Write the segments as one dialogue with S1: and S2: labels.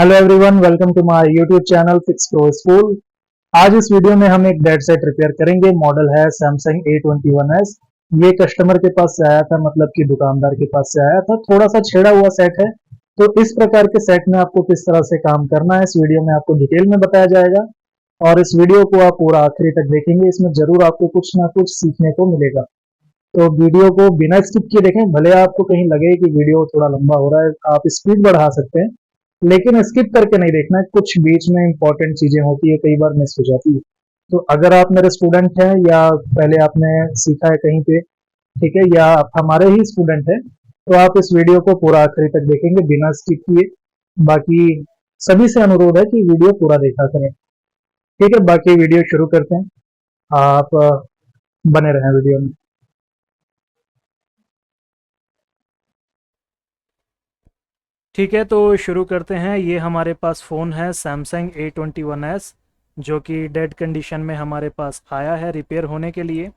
S1: Hello everyone, welcome to my YouTube channel Fix Pro School. आज इस video में हम एक डेड सेट रिपेयर करेंगे। मॉडल है सैमसंग A21s। ये कस्टमर के पास से आया था, मतलब कि दुकानदार के पास से आया था। थोड़ा सा छेड़ा हुआ सेट है, तो इस प्रकार के सेट में आपको किस तरह से काम करना है इस वीडियो में आपको डिटेल में बताया जाएगा। और इस वीडियो को आप पूरा आखिरी तक देखेंगे, इसमें जरूर आपको कुछ ना कुछ सीखने को मिलेगा। तो वीडियो को बिना स्किप किए देखें। भले आपको कहीं लगे कि वीडियो थोड़ा लंबा हो रहा है, आप स्पीड बढ़ा सकते हैं, लेकिन स्किप करके नहीं देखना है। कुछ बीच में इंपॉर्टेंट चीजें होती है, कई बार मिस हो जाती है। तो अगर आप मेरे स्टूडेंट हैं या पहले आपने सीखा है कहीं पे, ठीक है, या आप हमारे ही स्टूडेंट हैं, तो आप इस वीडियो को पूरा आखिरी तक देखेंगे बिना स्किप किए। बाकी सभी से अनुरोध है कि वीडियो पूरा देखा करें। ठीक है, बाकी वीडियो शुरू करते हैं। आप बने रहें वीडियो में।
S2: ठीक है, तो शुरू करते हैं। ये हमारे पास फ़ोन है सैमसंग A21s, जो कि डेड कंडीशन में हमारे पास आया है रिपेयर होने के लिए।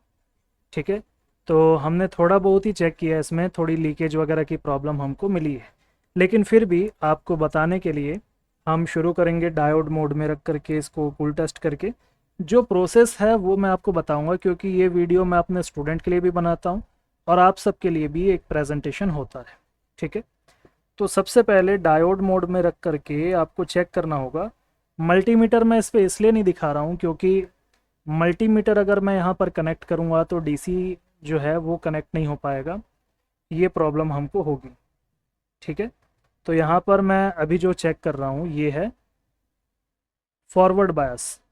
S2: ठीक है, तो हमने थोड़ा बहुत ही चेक किया, इसमें थोड़ी लीकेज वगैरह की प्रॉब्लम हमको मिली है, लेकिन फिर भी आपको बताने के लिए हम शुरू करेंगे डायोड मोड में रख करके इसको कूल टेस्ट करके। जो प्रोसेस है वो मैं आपको बताऊंगा, क्योंकि ये वीडियो मैं अपने स्टूडेंट के लिए भी बनाता हूँ और आप सबके लिए भी एक प्रेजेंटेशन होता है। ठीक है, तो सबसे पहले डायोड मोड में रख करके आपको चेक करना होगा। मल्टीमीटर मैं इस पे इसलिए नहीं दिखा रहा हूँ क्योंकि मल्टीमीटर अगर मैं यहाँ पर कनेक्ट करूँगा तो डीसी जो है वो कनेक्ट नहीं हो पाएगा, ये प्रॉब्लम हमको होगी। ठीक है, तो यहाँ पर मैं अभी जो चेक कर रहा हूँ ये है फॉरवर्ड बायस।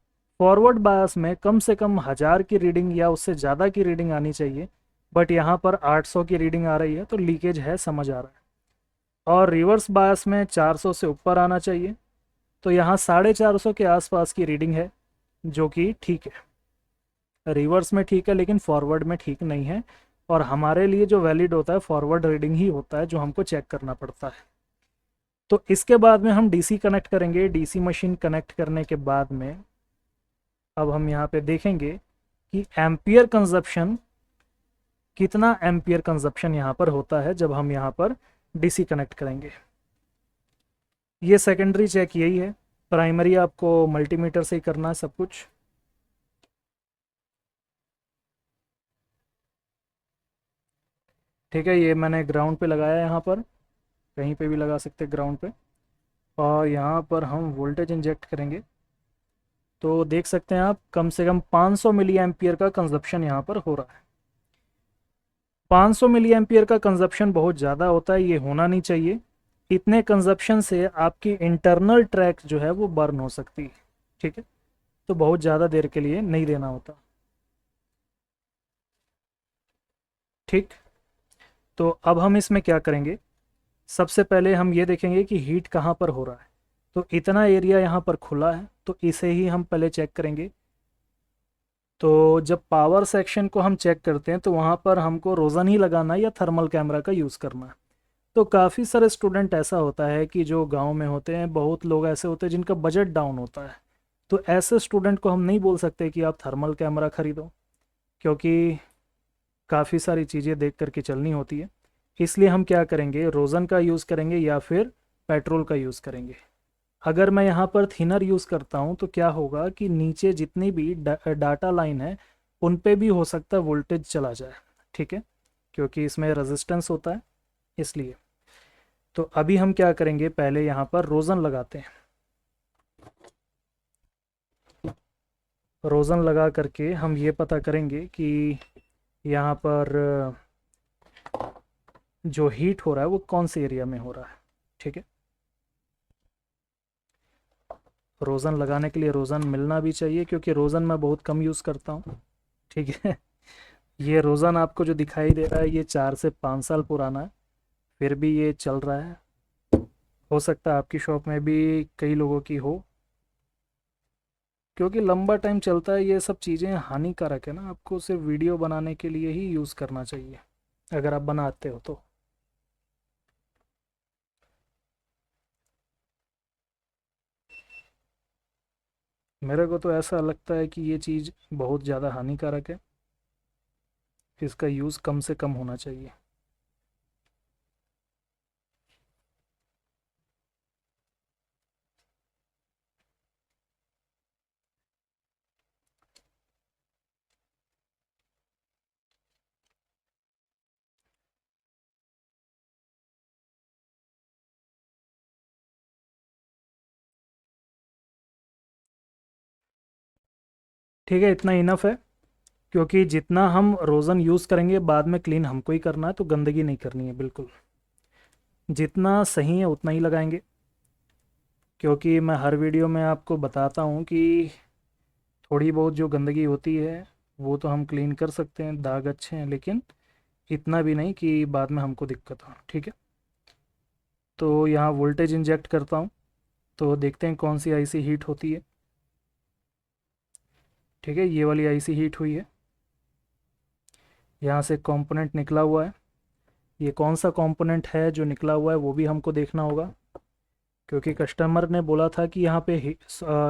S2: फॉरवर्ड बायस में कम से कम 1000 की रीडिंग या उससे ज़्यादा की रीडिंग आनी चाहिए, बट यहाँ पर 800 की रीडिंग आ रही है, तो लीकेज है, समझ आ रहा है। और रिवर्स बायस में 400 से ऊपर आना चाहिए, तो यहाँ 450 के आसपास की रीडिंग है, जो कि ठीक है। रिवर्स में ठीक है लेकिन फॉरवर्ड में ठीक नहीं है, और हमारे लिए जो वैलिड होता है फॉरवर्ड रीडिंग ही होता है, जो हमको चेक करना पड़ता है। तो इसके बाद में हम डीसी कनेक्ट करेंगे। डीसी मशीन कनेक्ट करने के बाद में अब हम यहाँ पे देखेंगे कि एम्पियर कंजप्शन, कितना एम्पियर कंजप्शन यहाँ पर होता है जब हम यहाँ पर डीसी कनेक्ट करेंगे। ये सेकेंडरी चेक यही है, प्राइमरी आपको मल्टीमीटर से ही करना है सब कुछ। ठीक है, ये मैंने ग्राउंड पे लगाया है, यहाँ पर कहीं पे भी लगा सकते हैं ग्राउंड पे। और यहाँ पर हम वोल्टेज इंजेक्ट करेंगे, तो देख सकते हैं आप कम से कम 500 मिली एम्पियर का कंजप्शन यहाँ पर हो रहा है। 500 मिली एम्पियर का कंजप्शन बहुत ज़्यादा होता है, ये होना नहीं चाहिए। इतने कंजप्शन से आपकी इंटरनल ट्रैक जो है वो बर्न हो सकती है। ठीक है, तो बहुत ज़्यादा देर के लिए नहीं देना होता। ठीक, तो अब हम इसमें क्या करेंगे, सबसे पहले हम ये देखेंगे कि हीट कहाँ पर हो रहा है। तो इतना एरिया यहाँ पर खुला है, तो इसे ही हम पहले चेक करेंगे। तो जब पावर सेक्शन को हम चेक करते हैं तो वहाँ पर हमको रोज़न ही लगाना है या थर्मल कैमरा का यूज़ करना है। तो काफ़ी सारे स्टूडेंट ऐसा होता है कि जो गांव में होते हैं, बहुत लोग ऐसे होते हैं जिनका बजट डाउन होता है। तो ऐसे स्टूडेंट को हम नहीं बोल सकते कि आप थर्मल कैमरा खरीदो, क्योंकि काफ़ी सारी चीज़ें देख करके चलनी होती है। इसलिए हम क्या करेंगे, रोज़न का यूज़ करेंगे या फिर पेट्रोल का यूज़ करेंगे। अगर मैं यहाँ पर थिनर यूज़ करता हूँ तो क्या होगा कि नीचे जितनी भी डाटा लाइन है उन पे भी हो सकता है वोल्टेज चला जाए। ठीक है, क्योंकि इसमें रेजिस्टेंस होता है, इसलिए। तो अभी हम क्या करेंगे, पहले यहाँ पर रोज़न लगाते हैं। रोज़न लगा करके हम ये पता करेंगे कि यहाँ पर जो हीट हो रहा है वो कौन से एरिया में हो रहा है। ठीक है, रोज़न लगाने के लिए रोज़न मिलना भी चाहिए, क्योंकि रोज़न मैं बहुत कम यूज़ करता हूँ। ठीक है, ये रोज़न आपको जो दिखाई दे रहा है ये 4 से 5 साल पुराना है, फिर भी ये चल रहा है। हो सकता है आपकी शॉप में भी कई लोगों की हो, क्योंकि लंबा टाइम चलता है। ये सब चीज़ें हानिकारक है ना, आपको सिर्फ वीडियो बनाने के लिए ही यूज़ करना चाहिए अगर आप बनाते हो तो। मेरे को तो ऐसा लगता है कि ये चीज़ बहुत ज़्यादा हानिकारक है, इसका यूज़ कम से कम होना चाहिए। ठीक है, इतना इनफ है, क्योंकि जितना हम रोज़न यूज़ करेंगे बाद में क्लीन हमको ही करना है, तो गंदगी नहीं करनी है बिल्कुल। जितना सही है उतना ही लगाएंगे, क्योंकि मैं हर वीडियो में आपको बताता हूँ कि थोड़ी बहुत जो गंदगी होती है वो तो हम क्लीन कर सकते हैं, दाग अच्छे हैं, लेकिन इतना भी नहीं कि बाद में हमको दिक्कत हो। ठीक है, तो यहाँ वोल्टेज इंजेक्ट करता हूँ, तो देखते हैं कौन सी आईसी हीट होती है। ठीक है, ये वाली आईसी हीट हुई है, यहाँ से कंपोनेंट निकला हुआ है। ये कौन सा कंपोनेंट है जो निकला हुआ है वो भी हमको देखना होगा, क्योंकि कस्टमर ने बोला था कि यहाँ पे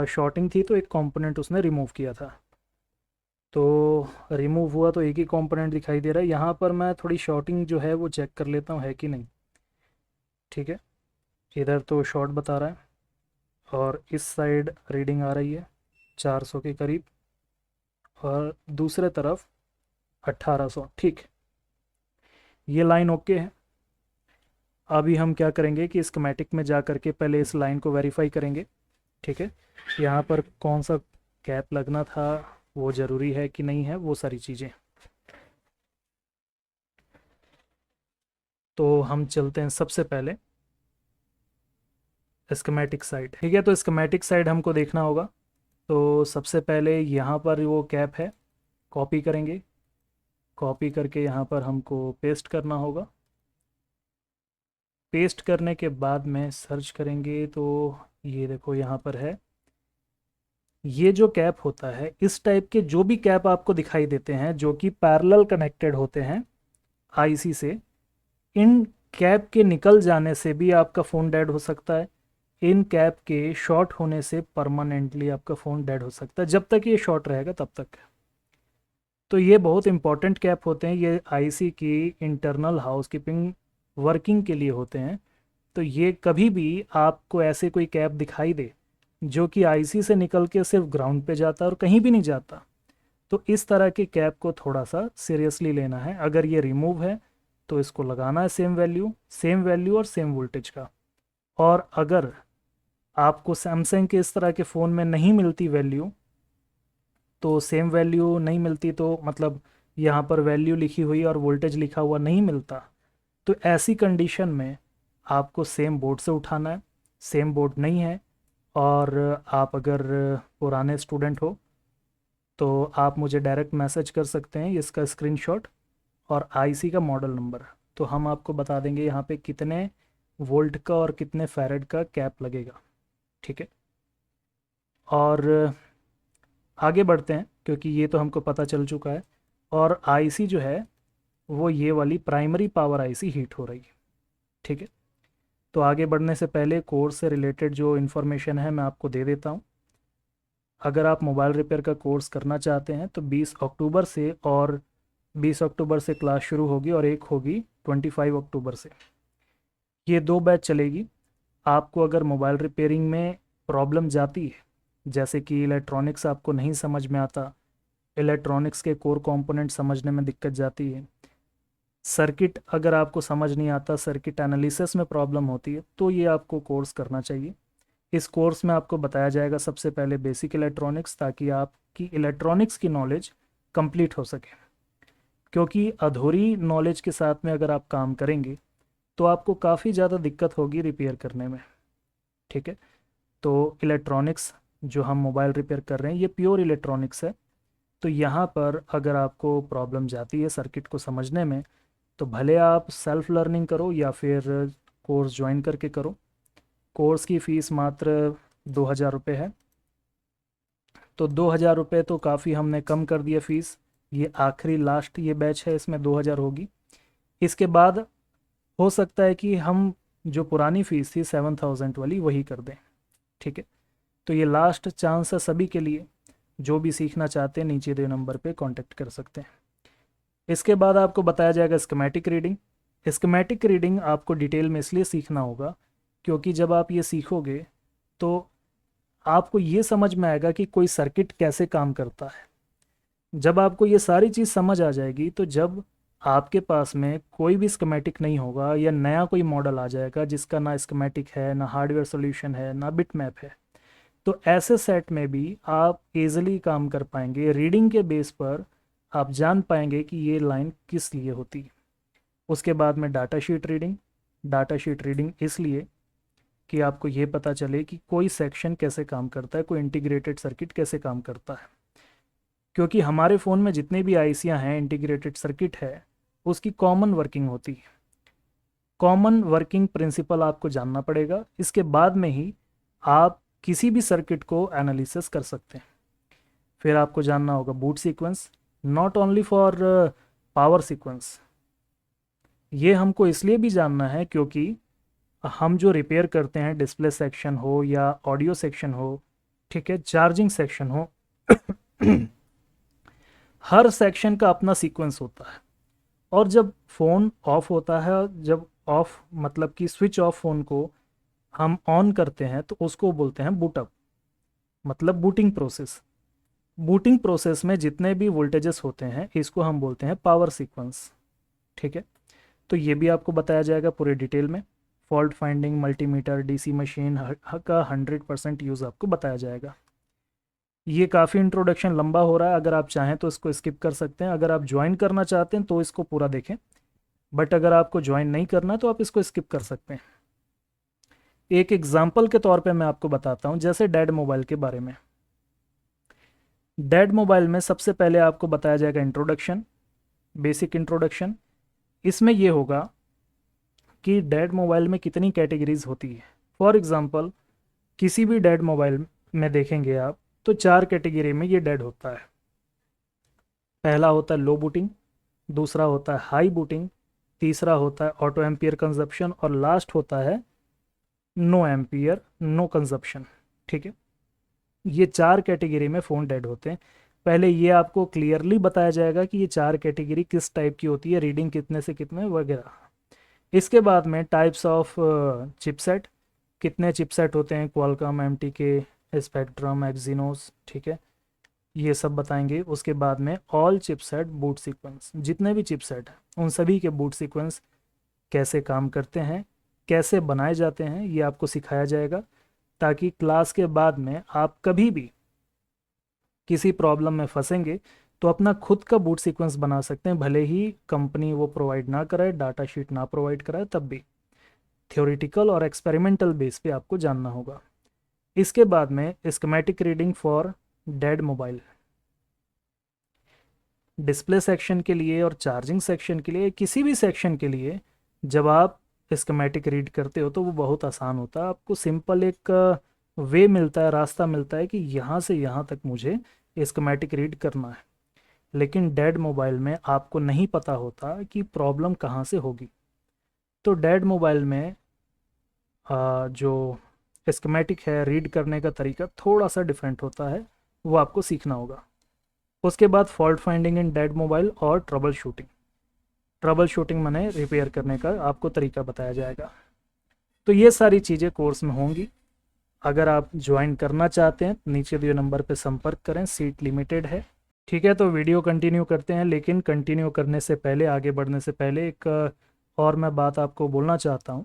S2: शॉर्टिंग थी तो एक कंपोनेंट उसने रिमूव किया था, तो रिमूव हुआ तो एक ही कंपोनेंट दिखाई दे रहा है। यहाँ पर मैं थोड़ी शॉर्टिंग जो है वो चेक कर लेता हूँ है कि नहीं। ठीक है, इधर तो शॉर्ट बता रहा है और इस साइड रीडिंग आ रही है 400 के करीब, और दूसरे तरफ 1800। ठीक, ये लाइन ओके है। अभी हम क्या करेंगे कि स्कीमेटिक में जा करके पहले इस लाइन को वेरीफाई करेंगे। ठीक है, यहाँ पर कौन सा कैप लगना था, वो ज़रूरी है कि नहीं है, वो सारी चीज़ें। तो हम चलते हैं सबसे पहले स्कीमेटिक साइड। ठीक है, तो स्कीमेटिक साइड हमको देखना होगा। तो सबसे पहले यहाँ पर वो कैप है, कॉपी करेंगे, कॉपी करके यहाँ पर हमको पेस्ट करना होगा। पेस्ट करने के बाद में सर्च करेंगे तो ये देखो यहाँ पर है। ये जो कैप होता है, इस टाइप के जो भी कैप आपको दिखाई देते हैं जो कि पैरेलल कनेक्टेड होते हैं आईसी से, इन कैप के निकल जाने से भी आपका फ़ोन डेड हो सकता है। इन कैप के शॉर्ट होने से परमानेंटली आपका फ़ोन डेड हो सकता है, जब तक ये शॉर्ट रहेगा तब तक। तो ये बहुत इंपॉर्टेंट कैप होते हैं, ये आईसी की इंटरनल हाउसकीपिंग वर्किंग के लिए होते हैं। तो ये कभी भी आपको ऐसे कोई कैप दिखाई दे जो कि आईसी से निकल के सिर्फ ग्राउंड पे जाता है और कहीं भी नहीं जाता, तो इस तरह के कैप को थोड़ा सा सीरियसली लेना है। अगर ये रिमूव है तो इसको लगाना है सेम वैल्यू और सेम वोल्टेज का। और अगर आपको सैमसंग के इस तरह के फ़ोन में नहीं मिलती वैल्यू, तो सेम वैल्यू नहीं मिलती तो मतलब यहाँ पर वैल्यू लिखी हुई और वोल्टेज लिखा हुआ नहीं मिलता, तो ऐसी कंडीशन में आपको सेम बोर्ड से उठाना है। सेम बोर्ड नहीं है और आप अगर पुराने स्टूडेंट हो तो आप मुझे डायरेक्ट मैसेज कर सकते हैं इसका स्क्रीनशॉट और आईसी का मॉडल नंबर, तो हम आपको बता देंगे यहाँ पे कितने वोल्ट का और कितने फैरेड का कैप लगेगा। ठीक है, और आगे बढ़ते हैं, क्योंकि ये तो हमको पता चल चुका है। और आईसी जो है वो ये वाली प्राइमरी पावर आईसी हीट हो रही है। ठीक है, तो आगे बढ़ने से पहले कोर्स से रिलेटेड जो इन्फॉर्मेशन है मैं आपको दे देता हूँ। अगर आप मोबाइल रिपेयर का कोर्स करना चाहते हैं तो 20 अक्टूबर से, और 20 अक्टूबर से क्लास शुरू होगी और एक होगी 25 अक्टूबर से। ये 2 बैच चलेगी। आपको अगर मोबाइल रिपेयरिंग में प्रॉब्लम जाती है, जैसे कि इलेक्ट्रॉनिक्स आपको नहीं समझ में आता, इलेक्ट्रॉनिक्स के कोर कंपोनेंट समझने में दिक्कत जाती है, सर्किट अगर आपको समझ नहीं आता, सर्किट एनालिसिस में प्रॉब्लम होती है, तो ये आपको कोर्स करना चाहिए। इस कोर्स में आपको बताया जाएगा सबसे पहले बेसिक इलेक्ट्रॉनिक्स, ताकि आपकी इलेक्ट्रॉनिक्स की नॉलेज कंप्लीट हो सके। क्योंकि अधूरी नॉलेज के साथ में अगर आप काम करेंगे तो आपको काफ़ी ज़्यादा दिक्कत होगी रिपेयर करने में। ठीक है, तो इलेक्ट्रॉनिक्स जो हम मोबाइल रिपेयर कर रहे हैं ये प्योर इलेक्ट्रॉनिक्स है। तो यहाँ पर अगर आपको प्रॉब्लम जाती है सर्किट को समझने में, तो भले आप सेल्फ लर्निंग करो या फिर कोर्स ज्वाइन करके करो। कोर्स की फ़ीस मात्र 2,000 रुपये है। तो 2,000 रुपये तो काफ़ी हमने कम कर दिया फ़ीस। ये आखिरी लास्ट ये बैच है, इसमें 2,000 होगी। इसके बाद हो सकता है कि हम जो पुरानी फ़ीस थी 7,000 वाली वही कर दें। ठीक है, तो ये लास्ट चांस है सभी के लिए। जो भी सीखना चाहते हैं नीचे दिए नंबर पे कांटेक्ट कर सकते हैं। इसके बाद आपको बताया जाएगा स्कीमेटिक रीडिंग। स्कीमेटिक रीडिंग आपको डिटेल में इसलिए सीखना होगा क्योंकि जब आप ये सीखोगे तो आपको ये समझ में आएगा कि कोई सर्किट कैसे काम करता है। जब आपको ये सारी चीज़ समझ आ जाएगी तो जब आपके पास में कोई भी स्कीमेटिक नहीं होगा या नया कोई मॉडल आ जाएगा जिसका ना स्कीमेटिक है, ना हार्डवेयर सॉल्यूशन है, ना बिट मैप है, तो ऐसे सेट में भी आप इजीली काम कर पाएंगे। रीडिंग के बेस पर आप जान पाएंगे कि ये लाइन किस लिए होती है। उसके बाद में data sheet reading. Data sheet reading इसलिए कि आपको ये पता चले कि कोई सेक्शन कैसे काम करता है, कोई इंटीग्रेटेड सर्किट कैसे काम करता है। क्योंकि हमारे फ़ोन में जितने भी आईसियाँ हैं, इंटीग्रेटेड सर्किट है, उसकी कॉमन वर्किंग होती है। कॉमन वर्किंग प्रिंसिपल आपको जानना पड़ेगा, इसके बाद में ही आप किसी भी सर्किट को एनालिसिस कर सकते हैं। फिर आपको जानना होगा boot sequence, not only for power sequence. ये हमको इसलिए भी जानना है क्योंकि हम जो रिपेयर करते हैं, डिस्प्ले सेक्शन हो या ऑडियो सेक्शन हो, ठीक है, चार्जिंग सेक्शन हो, हर सेक्शन का अपना सीक्वेंस होता है। और जब फ़ोन ऑफ होता है, जब ऑफ मतलब कि स्विच ऑफ फ़ोन को हम ऑन करते हैं, तो उसको बोलते हैं बूटअप, मतलब बूटिंग प्रोसेस। बूटिंग प्रोसेस में जितने भी वोल्टेजेस होते हैं, इसको हम बोलते हैं पावर सीक्वेंस। ठीक है, तो ये भी आपको बताया जाएगा पूरे डिटेल में। Fault finding, multimeter, DC machine का 100% यूज़ आपको बताया जाएगा। ये काफ़ी इंट्रोडक्शन लंबा हो रहा है, अगर आप चाहें तो इसको स्किप कर सकते हैं। अगर आप ज्वाइन करना चाहते हैं तो इसको पूरा देखें, बट अगर आपको ज्वाइन नहीं करना तो आप इसको स्किप कर सकते हैं। एक एग्जाम्पल के तौर पे मैं आपको बताता हूँ, जैसे डेड मोबाइल के बारे में। डेड मोबाइल में सबसे पहले आपको बताया जाएगा इंट्रोडक्शन, बेसिक इंट्रोडक्शन। इसमें ये होगा कि डेड मोबाइल में कितनी कैटेगरीज होती है। फॉर एग्ज़ाम्पल, किसी भी डेड मोबाइल में देखेंगे आप तो 4 कैटेगरी में ये डेड होता है। पहला होता है लो बूटिंग, दूसरा होता है हाई बूटिंग, तीसरा होता है ऑटो एम्पियर कंजप्शन, और लास्ट होता है नो एम्पियर नो कंजप्शन। ठीक है, ये 4 कैटेगरी में फ़ोन डेड होते हैं। पहले ये आपको क्लियरली बताया जाएगा कि ये 4 कैटेगरी किस टाइप की होती है, रीडिंग कितने से कितने वगैरह। इसके बाद में टाइप्स ऑफ चिपसेट, कितने चिपसेट होते हैं, क्वालकॉम, एमटीके, स्पेक्ट्रम, एक्जीनोस, ठीक है, ये सब बताएंगे। उसके बाद में ऑल चिपसेट बूट सीक्वेंस, जितने भी चिपसेट हैं उन सभी के बूट सीक्वेंस कैसे काम करते हैं, कैसे बनाए जाते हैं, ये आपको सिखाया जाएगा, ताकि क्लास के बाद में आप कभी भी किसी प्रॉब्लम में फंसेंगे तो अपना खुद का बूट सीक्वेंस बना सकते हैं, भले ही कंपनी वो प्रोवाइड ना कराए, डाटा शीट ना प्रोवाइड कराए, तब भी थ्योरेटिकल और एक्सपेरिमेंटल बेस पे आपको जानना होगा। इसके बाद में schematic reading for dead mobile. Display section के लिए और चार्जिंग सेक्शन के लिए, किसी भी सेक्शन के लिए जब आप स्कीमेटिक रीड करते हो तो वो बहुत आसान होता है। आपको सिंपल एक वे मिलता है, रास्ता मिलता है कि यहाँ से यहाँ तक मुझे स्कीमेटिक रीड करना है। लेकिन डेड मोबाइल में आपको नहीं पता होता कि प्रॉब्लम कहाँ से होगी। तो डेड मोबाइल में जो स्कीमेटिक है, रीड करने का तरीका थोड़ा सा डिफरेंट होता है, वो आपको सीखना होगा। उसके बाद fault finding in dead mobile और ट्रबल शूटिंग। ट्रबल शूटिंग माने रिपेयर करने का आपको तरीका बताया जाएगा। तो ये सारी चीज़ें कोर्स में होंगी। अगर आप ज्वाइन करना चाहते हैं नीचे दिए नंबर पर संपर्क करें, सीट लिमिटेड है। ठीक है, तो वीडियो कंटिन्यू करते हैं, लेकिन कंटिन्यू करने से पहले, आगे बढ़ने से पहले एक और मैं बात आपको बोलना चाहता हूँ।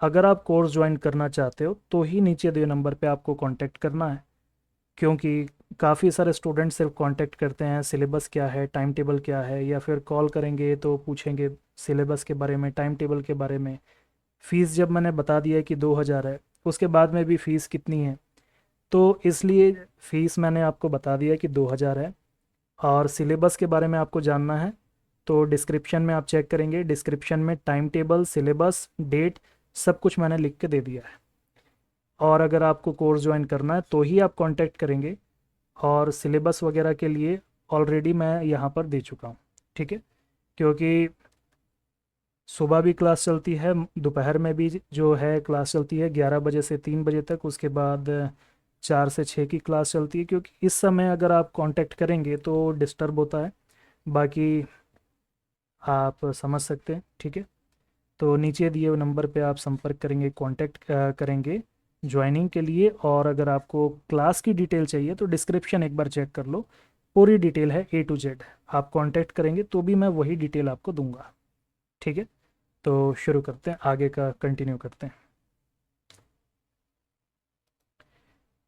S2: अगर आप कोर्स ज्वाइन करना चाहते हो तो ही नीचे दिए नंबर पे आपको कांटेक्ट करना है, क्योंकि काफ़ी सारे स्टूडेंट सिर्फ कांटेक्ट करते हैं सिलेबस क्या है, टाइम टेबल क्या है, या फिर कॉल करेंगे तो पूछेंगे सिलेबस के बारे में, टाइम टेबल के बारे में। फ़ीस जब मैंने बता दिया कि 2000 है, उसके बाद में भी फ़ीस कितनी है, तो इसलिए फ़ीस मैंने आपको बता दिया कि 2000 है। और सिलेबस के बारे में आपको जानना है तो डिस्क्रिप्शन में आप चेक करेंगे, डिस्क्रिप्शन में टाइम टेबल, सिलेबस, डेट सब कुछ मैंने लिख के दे दिया है। और अगर आपको कोर्स ज्वाइन करना है तो ही आप कांटेक्ट करेंगे, और सिलेबस वगैरह के लिए ऑलरेडी मैं यहाँ पर दे चुका हूँ। ठीक है, क्योंकि सुबह भी क्लास चलती है, दोपहर में भी जो है क्लास चलती है 11 बजे से 3 बजे तक, उसके बाद 4 से 6 की क्लास चलती है। क्योंकि इस समय अगर आप कांटेक्ट करेंगे तो डिस्टर्ब होता है, बाकी आप समझ सकते हैं। ठीक है, तो नीचे दिए हुए नंबर पे आप संपर्क करेंगे, कांटेक्ट करेंगे ज्वाइनिंग के लिए। और अगर आपको क्लास की डिटेल चाहिए तो डिस्क्रिप्शन एक बार चेक कर लो, पूरी डिटेल है A to Z। आप कांटेक्ट करेंगे तो भी मैं वही डिटेल आपको दूंगा। ठीक है, तो शुरू करते हैं, आगे का कंटिन्यू करते हैं।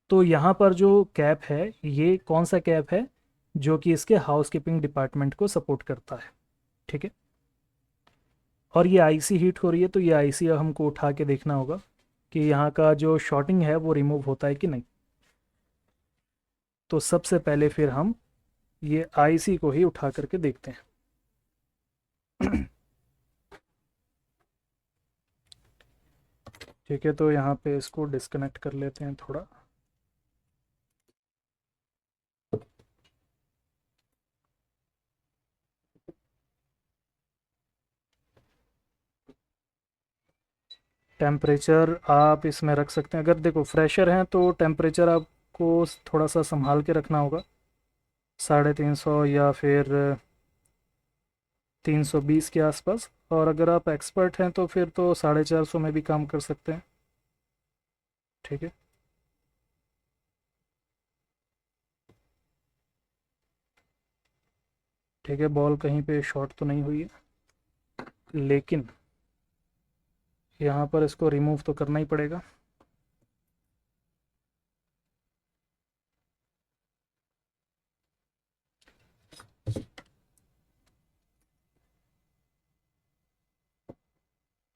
S2: तो यहाँ पर जो कैप है ये कौन सा कैप है, जो कि इसके हाउसकीपिंग डिपार्टमेंट को सपोर्ट करता है। ठीक है, और ये आईसी हीट हो रही है, तो ये आईसी हमको उठा के देखना होगा कि यहाँ का जो शॉर्टिंग है वो रिमूव होता है कि नहीं। तो सबसे पहले फिर हम ये आईसी को ही उठा करके देखते हैं। ठीक है, तो यहाँ पे इसको डिस्कनेक्ट कर लेते हैं थोड़ा। टेम्परेचर आप इसमें रख सकते हैं, अगर देखो फ्रेशर हैं तो टेम्परेचर आपको थोड़ा सा संभाल के रखना होगा, 350 या फिर 320 के आसपास। और अगर आप एक्सपर्ट हैं तो फिर तो 450 में भी काम कर सकते हैं। ठीक है, ठीक है, बॉल कहीं पे शॉर्ट तो नहीं हुई है, लेकिन यहाँ पर इसको रिमूव तो करना ही पड़ेगा।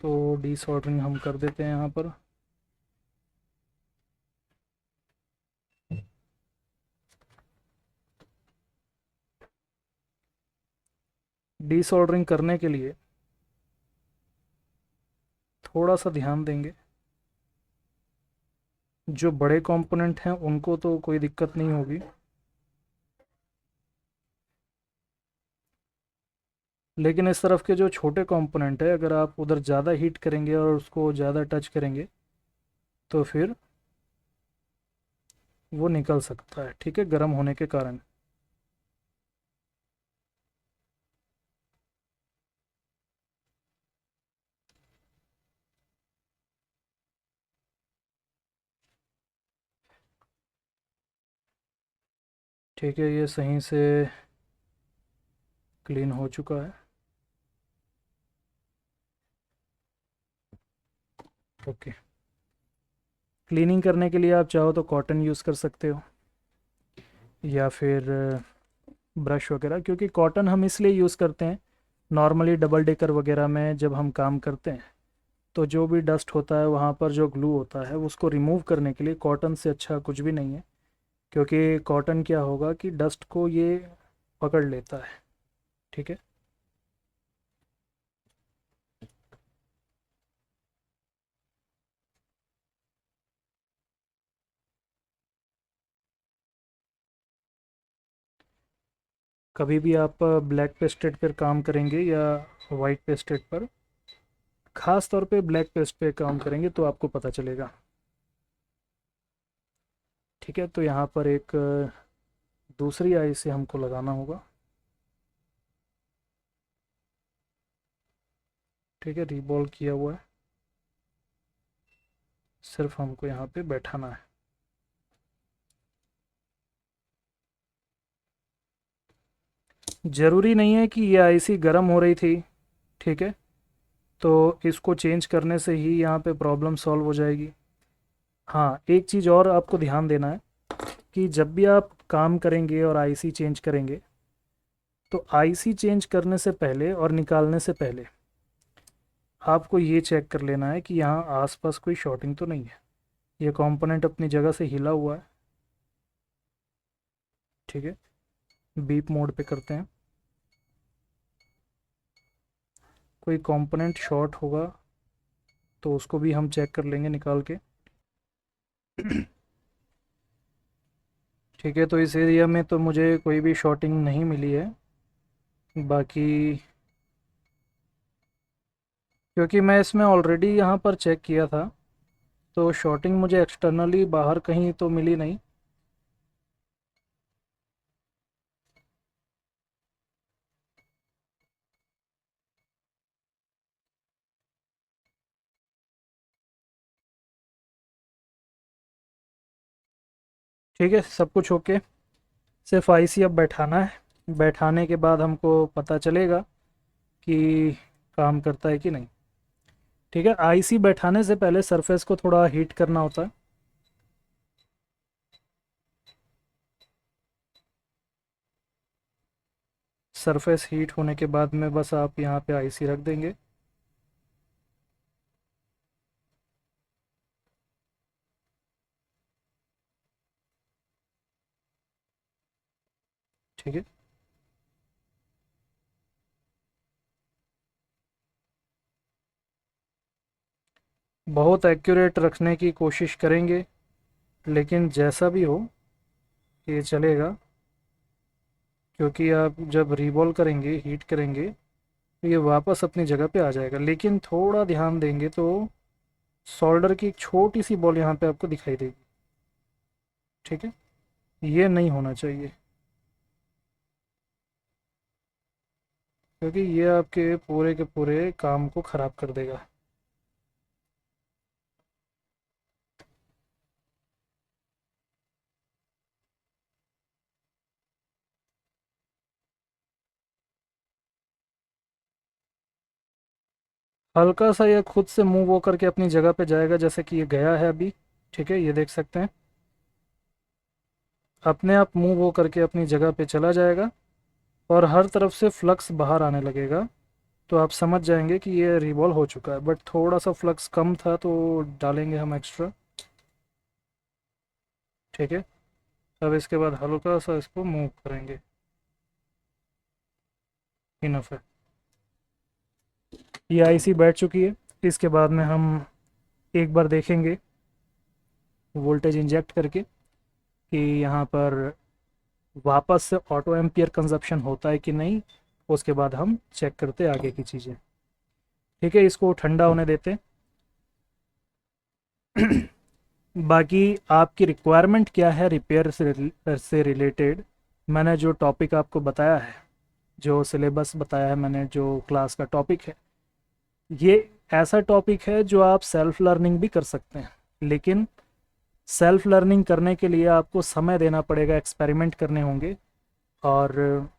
S2: तो डीसॉल्डरिंग हम कर देते हैं यहाँ पर। डीसॉल्डरिंग करने के लिए थोड़ा सा ध्यान देंगे, जो बड़े कंपोनेंट हैं उनको तो कोई दिक्कत नहीं होगी, लेकिन इस तरफ के जो छोटे कंपोनेंट है अगर आप उधर ज़्यादा हीट करेंगे और उसको ज़्यादा टच करेंगे तो फिर वो निकल सकता है। ठीक है, गर्म होने के कारण। ठीक है, ये सही से क्लीन हो चुका है। ओके, क्लीनिंग करने के लिए आप चाहो तो कॉटन यूज़ कर सकते हो या फिर ब्रश वगैरह, क्योंकि कॉटन हम इसलिए यूज़ करते हैं नॉर्मली डबल डेकर वगैरह में जब हम काम करते हैं तो जो भी डस्ट होता है वहाँ पर जो ग्लू होता है उसको रिमूव करने के लिए कॉटन से अच्छा कुछ भी नहीं है, क्योंकि कॉटन क्या होगा कि डस्ट को ये पकड़ लेता है। ठीक है, कभी भी आप ब्लैक पेस्टेड पर काम करेंगे या वाइट पेस्टेड पर, ख़ास तौर पे ब्लैक पेस्ट पे काम करेंगे तो आपको पता चलेगा। ठीक है, तो यहाँ पर एक दूसरी आई से हमको लगाना होगा। ठीक है, रीबॉल किया हुआ है, सिर्फ हमको यहाँ पे बैठाना है। ज़रूरी नहीं है कि ये आईसी गर्म हो रही थी, ठीक है, तो इसको चेंज करने से ही यहाँ पे प्रॉब्लम सॉल्व हो जाएगी। हाँ, एक चीज़ और आपको ध्यान देना है कि जब भी आप काम करेंगे और आईसी चेंज करेंगे तो आईसी चेंज करने से पहले और निकालने से पहले आपको ये चेक कर लेना है कि यहाँ आसपास कोई शॉर्टिंग तो नहीं है, ये कंपोनेंट अपनी जगह से हिला हुआ है। ठीक है, बीप मोड पे करते हैं, कोई कंपोनेंट शॉर्ट होगा तो उसको भी हम चेक कर लेंगे निकाल के। ठीक है, तो इस एरिया में तो मुझे कोई भी शॉर्टिंग नहीं मिली है, बाकी क्योंकि मैं इसमें ऑलरेडी यहाँ पर चेक किया था तो शॉर्टिंग मुझे एक्सटर्नली बाहर कहीं तो मिली नहीं। ठीक है, सब कुछ ओके, सिर्फ आईसी अब बैठाना है, बैठाने के बाद हमको पता चलेगा कि काम करता है कि नहीं। ठीक है, आईसी बैठाने से पहले सरफेस को थोड़ा हीट करना होता है। सरफेस हीट होने के बाद में बस आप यहाँ पे आईसी रख देंगे। ठीक है, बहुत एक्यूरेट रखने की कोशिश करेंगे, लेकिन जैसा भी हो ये चलेगा, क्योंकि आप जब रिवॉल्व करेंगे, हीट करेंगे, तो ये वापस अपनी जगह पे आ जाएगा। लेकिन थोड़ा ध्यान देंगे तो सोल्डर की एक छोटी सी बॉल यहाँ पे आपको दिखाई देगी। ठीक है, ये नहीं होना चाहिए, क्योंकि ये आपके पूरे के पूरे काम को ख़राब कर देगा। हल्का सा ये खुद से मूव होकर के अपनी जगह पे जाएगा, जैसे कि ये गया है अभी। ठीक है, ये देख सकते हैं, अपने आप मूव होकर के अपनी जगह पे चला जाएगा और हर तरफ से फ्लक्स बाहर आने लगेगा। तो आप समझ जाएंगे कि ये रिवॉल्व हो चुका है। बट थोड़ा सा फ्लक्स कम था तो डालेंगे हम एक्स्ट्रा। ठीक है, अब इसके बाद हल्का सा इसको मूव करेंगे, इनफ है। ये आईसी बैठ चुकी है। इसके बाद में हम एक बार देखेंगे वोल्टेज इंजेक्ट करके कि यहाँ पर वापस से ऑटो एम्पियर कंजप्शन होता है कि नहीं। उसके बाद हम चेक करते आगे की चीज़ें। ठीक है, इसको ठंडा होने देते। बाकी आपकी रिक्वायरमेंट क्या है रिपेयर से रिलेटेड, मैंने जो टॉपिक आपको बताया है, जो सिलेबस बताया है मैंने, जो क्लास का टॉपिक है, ये ऐसा टॉपिक है जो आप सेल्फ लर्निंग भी कर सकते हैं। लेकिन सेल्फ लर्निंग करने के लिए आपको समय देना पड़ेगा, एक्सपेरिमेंट करने होंगे। और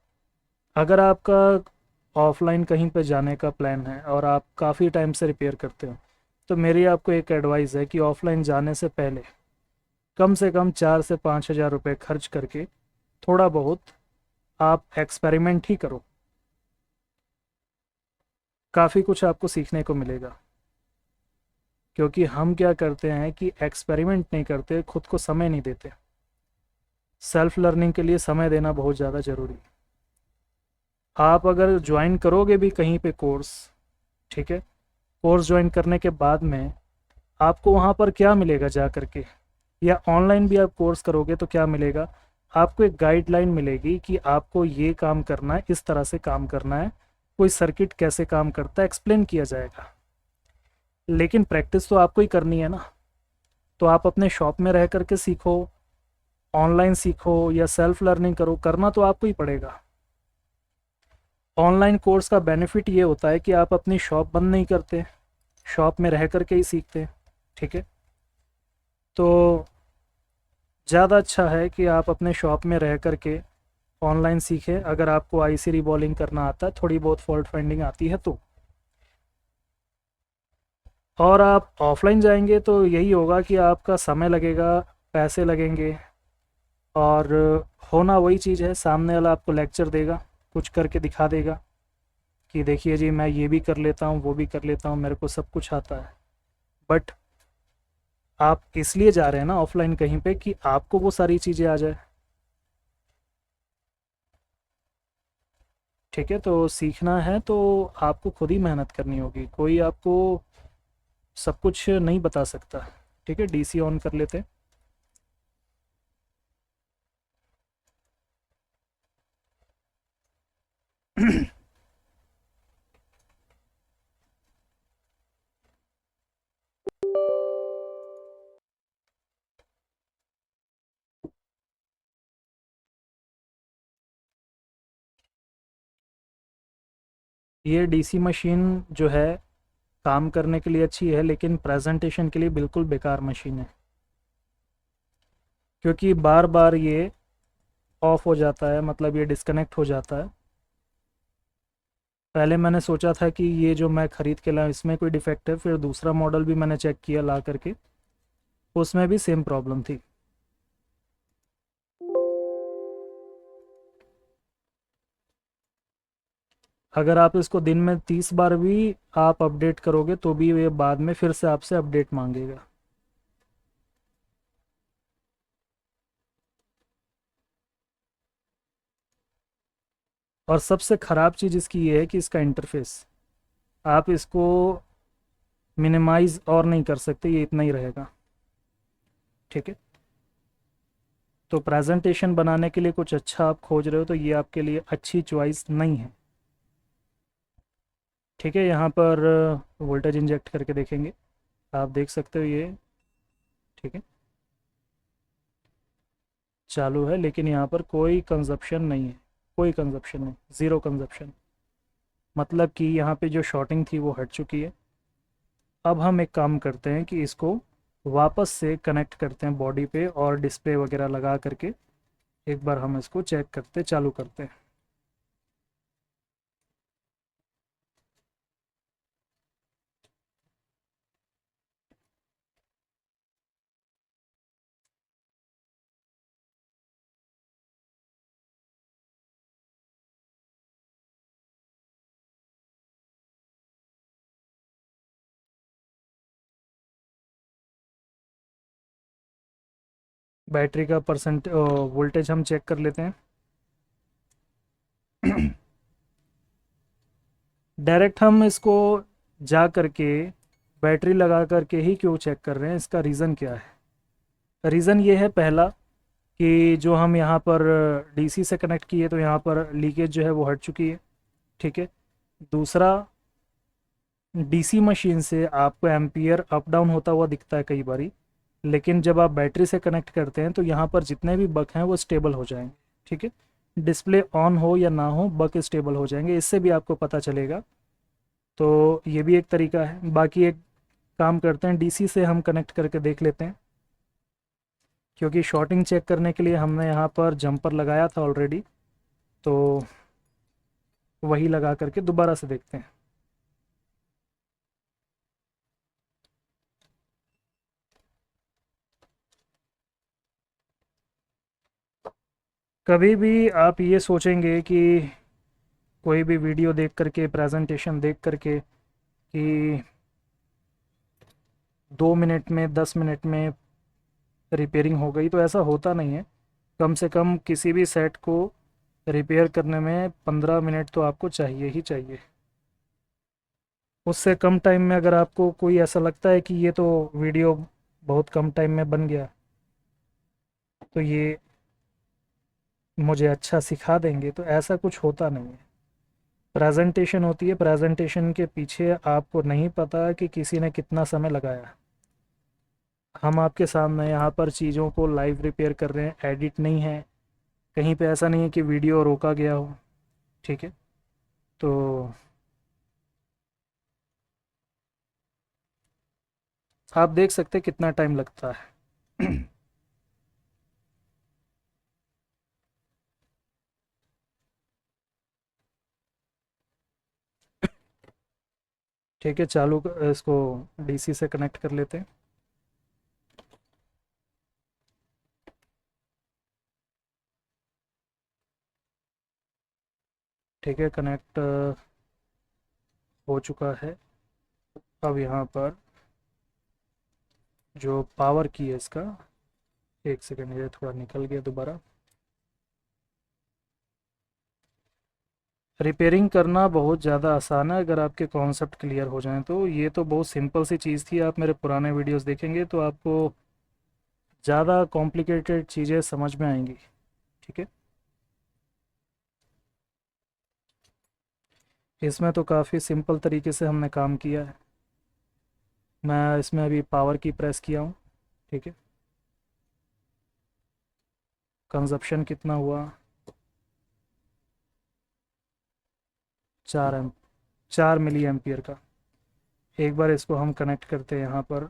S2: अगर आपका ऑफलाइन कहीं पे जाने का प्लान है और आप काफ़ी टाइम से रिपेयर करते हो, तो मेरी आपको एक एडवाइस है कि ऑफलाइन जाने से पहले कम से कम 4 से 5 हज़ार रुपये खर्च करके थोड़ा बहुत आप एक्सपेरिमेंट ही करो। काफ़ी कुछ आपको सीखने को मिलेगा, क्योंकि हम क्या करते हैं कि एक्सपेरिमेंट नहीं करते, खुद को समय नहीं देते। सेल्फ लर्निंग के लिए समय देना बहुत ज़्यादा ज़रूरी है। आप अगर ज्वाइन करोगे भी कहीं पे कोर्स, ठीक है, कोर्स ज्वाइन करने के बाद में आपको वहाँ पर क्या मिलेगा जा करके, या ऑनलाइन भी आप कोर्स करोगे तो क्या मिलेगा, आपको एक गाइडलाइन मिलेगी कि आपको ये काम करना है, इस तरह से काम करना है, कोई सर्किट कैसे काम करता है एक्सप्लेन किया जाएगा। लेकिन प्रैक्टिस तो आपको ही करनी है ना। तो आप अपने शॉप में रह करके सीखो, ऑनलाइन सीखो या सेल्फ लर्निंग करो, करना तो आपको ही पड़ेगा। ऑनलाइन कोर्स का बेनिफिट ये होता है कि आप अपनी शॉप बंद नहीं करते, शॉप में रह करके ही सीखते हैं। ठीक है, तो ज़्यादा अच्छा है कि आप अपने शॉप में रह करके ऑनलाइन सीखें। अगर आपको आईसी रिबॉलिंग करना आता है, थोड़ी बहुत फॉल्ट फाइंडिंग आती है तो। और आप ऑफलाइन जाएंगे तो यही होगा कि आपका समय लगेगा, पैसे लगेंगे, और होना वही चीज़ है, सामने वाला आपको लेक्चर देगा, कुछ करके दिखा देगा कि देखिए जी मैं ये भी कर लेता हूँ, वो भी कर लेता हूँ, मेरे को सब कुछ आता है। बट आप इसलिए जा रहे हैं ना ऑफलाइन कहीं पे कि आपको वो सारी चीज़ें आ जाए। ठीक है, तो सीखना है तो आपको खुद ही मेहनत करनी होगी, कोई आपको सब कुछ नहीं बता सकता। ठीक है, डीसी ऑन कर लेते हैं। ये डीसी मशीन जो है काम करने के लिए अच्छी है, लेकिन प्रेजेंटेशन के लिए बिल्कुल बेकार मशीन है, क्योंकि बार बार ये ऑफ हो जाता है, मतलब ये डिस्कनेक्ट हो जाता है। पहले मैंने सोचा था कि ये जो मैं ख़रीद के लाया इसमें कोई डिफेक्ट है, फिर दूसरा मॉडल भी मैंने चेक किया ला करके, उसमें भी सेम प्रॉब्लम थी। अगर आप इसको दिन में 30 बार भी आप अपडेट करोगे तो भी ये बाद में फिर से आपसे अपडेट मांगेगा। और सबसे ख़राब चीज़ इसकी ये है कि इसका इंटरफेस, आप इसको मिनिमाइज और नहीं कर सकते, ये इतना ही रहेगा। ठीक है, तो प्रेजेंटेशन बनाने के लिए कुछ अच्छा आप खोज रहे हो तो ये आपके लिए अच्छी चॉइस नहीं है। ठीक है, यहाँ पर वोल्टेज इंजेक्ट करके देखेंगे, आप देख सकते हो ये। ठीक है, चालू है लेकिन यहाँ पर कोई कंजप्शन नहीं है, कोई कंजप्शन नहीं, ज़ीरो कंजप्शन। मतलब कि यहाँ पे जो शॉर्टिंग थी वो हट चुकी है। अब हम एक काम करते हैं कि इसको वापस से कनेक्ट करते हैं बॉडी पे और डिस्प्ले वगैरह लगा करके एक बार हम इसको चेक करते चालू करते हैं। बैटरी का परसेंट वोल्टेज हम चेक कर लेते हैं। डायरेक्ट हम इसको जा करके बैटरी लगा करके ही क्यों चेक कर रहे हैं, इसका रीज़न क्या है? रीज़न ये है पहला कि जो हम यहाँ पर डीसी से कनेक्ट किए तो यहाँ पर लीकेज जो है वो हट चुकी है। ठीक है, दूसरा, डीसी मशीन से आपको एम्पियर अप डाउन होता हुआ दिखता है कई बारी, लेकिन जब आप बैटरी से कनेक्ट करते हैं तो यहाँ पर जितने भी बक हैं वो स्टेबल हो जाएंगे। ठीक है, डिस्प्ले ऑन हो या ना हो बक स्टेबल हो जाएंगे, इससे भी आपको पता चलेगा। तो ये भी एक तरीका है। बाकी एक काम करते हैं, डीसी से हम कनेक्ट करके देख लेते हैं, क्योंकि शॉर्टिंग चेक करने के लिए हमने यहाँ पर जंपर लगाया था ऑलरेडी, तो वही लगा करके दोबारा से देखते हैं। कभी भी आप ये सोचेंगे कि कोई भी वीडियो देख करके, प्रेजेंटेशन देख करके कि 2 मिनट में 10 मिनट में रिपेयरिंग हो गई, तो ऐसा होता नहीं है। कम से कम किसी भी सेट को रिपेयर करने में 15 मिनट तो आपको चाहिए ही चाहिए। उससे कम टाइम में अगर आपको कोई ऐसा लगता है कि ये तो वीडियो बहुत कम टाइम में बन गया, तो ये मुझे अच्छा सिखा देंगे, तो ऐसा कुछ होता नहीं है। प्रेजेंटेशन होती है, प्रेजेंटेशन के पीछे आपको नहीं पता कि किसी ने कितना समय लगाया। हम आपके सामने यहाँ पर चीज़ों को लाइव रिपेयर कर रहे हैं, एडिट नहीं है। कहीं पे ऐसा नहीं है कि वीडियो रोका गया हो। ठीक है, तो आप देख सकते हैं कितना टाइम लगता है। ठीक है, इसको डीसी से कनेक्ट कर लेते हैं। ठीक है, कनेक्ट हो चुका है। अब यहाँ पर जो पावर की है इसका, एक सेकेंड, ये थोड़ा निकल गया दोबारा। रिपेयरिंग करना बहुत ज़्यादा आसान है अगर आपके कॉन्सेप्ट क्लियर हो जाएं तो। ये तो बहुत सिंपल सी चीज़ थी, आप मेरे पुराने वीडियोस देखेंगे तो आपको ज़्यादा कॉम्प्लिकेटेड चीज़ें समझ में आएंगी। ठीक है, इसमें तो काफ़ी सिंपल तरीके से हमने काम किया है। मैं इसमें अभी पावर की प्रेस किया हूँ। ठीक है, कंजप्शन कितना हुआ, 4 4 मिली एम्पियर का। एक बार इसको हम कनेक्ट करते हैं यहाँ पर,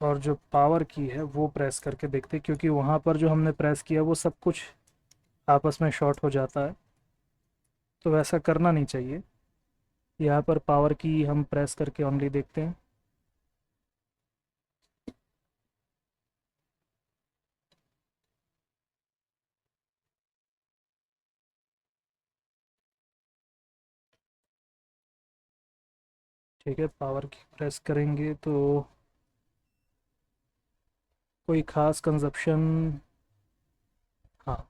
S2: और जो पावर की है वो प्रेस करके देखते हैं, क्योंकि वहाँ पर जो हमने प्रेस किया वो सब कुछ आपस में शॉर्ट हो जाता है, तो वैसा करना नहीं चाहिए। यहाँ पर पावर की हम प्रेस करके ओनली देखते हैं। ठीक है, पावर की प्रेस करेंगे तो कोई ख़ास कंजप्शन, हाँ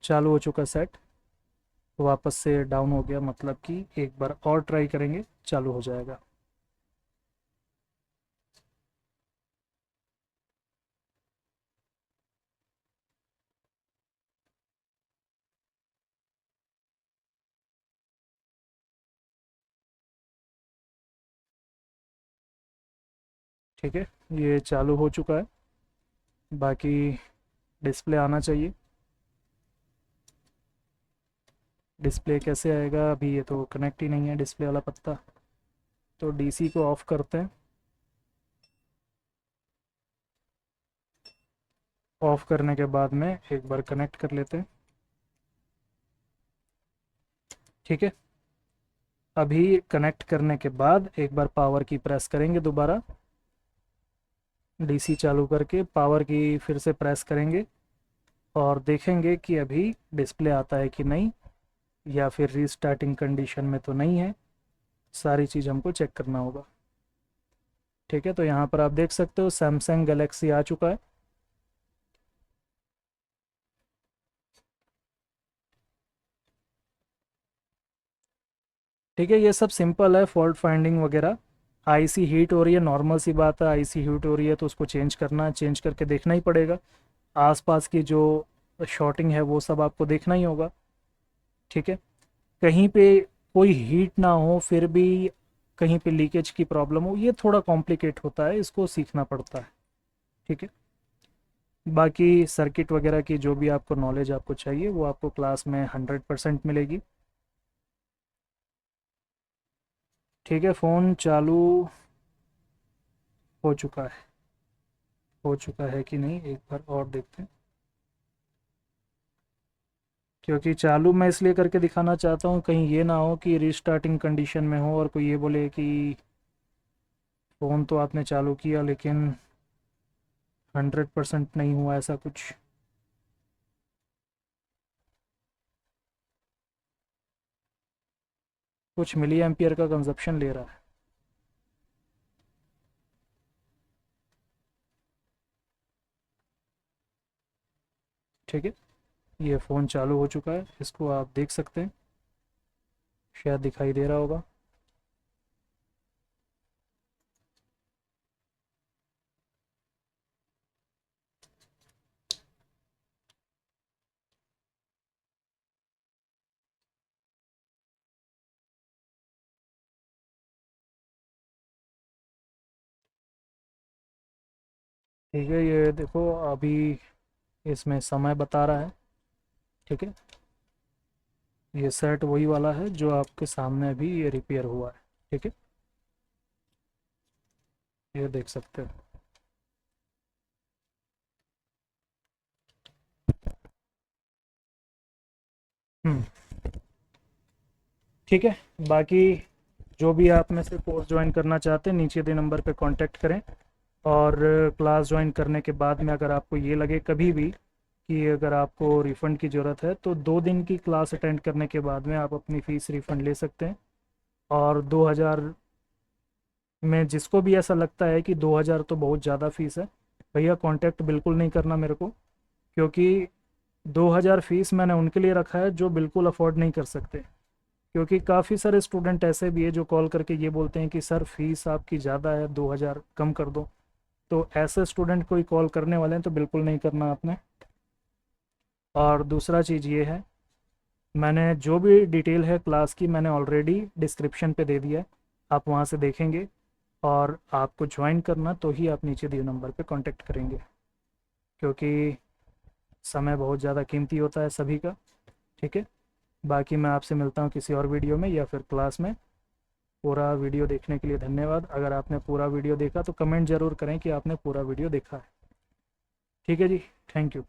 S2: चालू हो चुका सेट, वापस से डाउन हो गया, मतलब कि एक बार और ट्राई करेंगे चालू हो जाएगा। ठीक है, ये चालू हो चुका है, बाकी डिस्प्ले आना चाहिए। डिस्प्ले कैसे आएगा, अभी ये तो कनेक्ट ही नहीं है डिस्प्ले वाला पत्ता, तो डीसी को ऑफ़ करते हैं। ऑफ़ करने के बाद में एक बार कनेक्ट कर लेते हैं। ठीक है, अभी कनेक्ट करने के बाद एक बार पावर की प्रेस करेंगे दोबारा, डीसी चालू करके पावर की फिर से प्रेस करेंगे और देखेंगे कि अभी डिस्प्ले आता है कि नहीं, या फिर रीस्टार्टिंग कंडीशन में तो नहीं है। सारी चीज़ हमको चेक करना होगा। ठीक है, तो यहाँ पर आप देख सकते हो सैमसंग गैलेक्सी आ चुका है। ठीक है, ये सब सिंपल है, फॉल्ट फाइंडिंग वगैरह। आईसी हीट हो रही है, नॉर्मल सी बात है, आईसी हीट हो रही है तो उसको चेंज करना है, चेंज करके देखना ही पड़ेगा। आसपास की जो शॉर्टिंग है वो सब आपको देखना ही होगा। ठीक है, कहीं पे कोई हीट ना हो फिर भी कहीं पे लीकेज की प्रॉब्लम हो, ये थोड़ा कॉम्प्लिकेट होता है, इसको सीखना पड़ता है। ठीक है, बाकी सर्किट वगैरह की जो भी आपको नॉलेज आपको चाहिए वो आपको क्लास में 100% मिलेगी। ठीक है, फ़ोन चालू हो चुका है, हो चुका है कि नहीं एक बार और देखते हैं, क्योंकि चालू मैं इसलिए करके दिखाना चाहता हूँ कहीं ये ना हो कि रीस्टार्टिंग कंडीशन में हो और कोई ये बोले कि फ़ोन तो आपने चालू किया लेकिन 100% नहीं हुआ, ऐसा कुछ। कुछ मिली एम्पियर का कंजप्शन ले रहा है। ठीक है, ये फ़ोन चालू हो चुका है, इसको आप देख सकते हैं, शायद दिखाई दे रहा होगा। ठीक है, ये देखो अभी इसमें समय बता रहा है। ठीक है, ये सेट वही वाला है जो आपके सामने अभी ये रिपेयर हुआ है। ठीक है, ये देख सकते हो। हम्म, ठीक है, बाकी जो भी आप में से कोर्स ज्वाइन करना चाहते हैं नीचे दे नंबर पे कांटेक्ट करें। और क्लास ज्वाइन करने के बाद में अगर आपको ये लगे कभी भी कि अगर आपको रिफ़ंड की ज़रूरत है तो 2 दिन की क्लास अटेंड करने के बाद में आप अपनी फ़ीस रिफ़ंड ले सकते हैं। और 2000 में जिसको भी ऐसा लगता है कि 2000 तो बहुत ज़्यादा फ़ीस है, भैया कांटेक्ट बिल्कुल नहीं करना मेरे को, क्योंकि 2000 फ़ीस मैंने उनके लिए रखा है जो बिल्कुल अफोर्ड नहीं कर सकते। क्योंकि काफ़ी सारे स्टूडेंट ऐसे भी है जो कॉल करके ये बोलते हैं कि सर फीस आपकी ज़्यादा है, 2000 कम कर दो। तो ऐसे स्टूडेंट कोई कॉल करने वाले हैं तो बिल्कुल नहीं करना आपने। और दूसरा चीज़ ये है, मैंने जो भी डिटेल है क्लास की मैंने ऑलरेडी डिस्क्रिप्शन पे दे दिया है, आप वहाँ से देखेंगे। और आपको ज्वाइन करना तो ही आप नीचे दिए नंबर पे कांटेक्ट करेंगे, क्योंकि समय बहुत ज़्यादा कीमती होता है सभी का। ठीक है, बाकी मैं आपसे मिलता हूँ किसी और वीडियो में या फिर क्लास में। पूरा वीडियो देखने के लिए धन्यवाद। अगर आपने पूरा वीडियो देखा तो कमेंट ज़रूर करें कि आपने पूरा वीडियो देखा है। ठीक है जी, थैंक यू।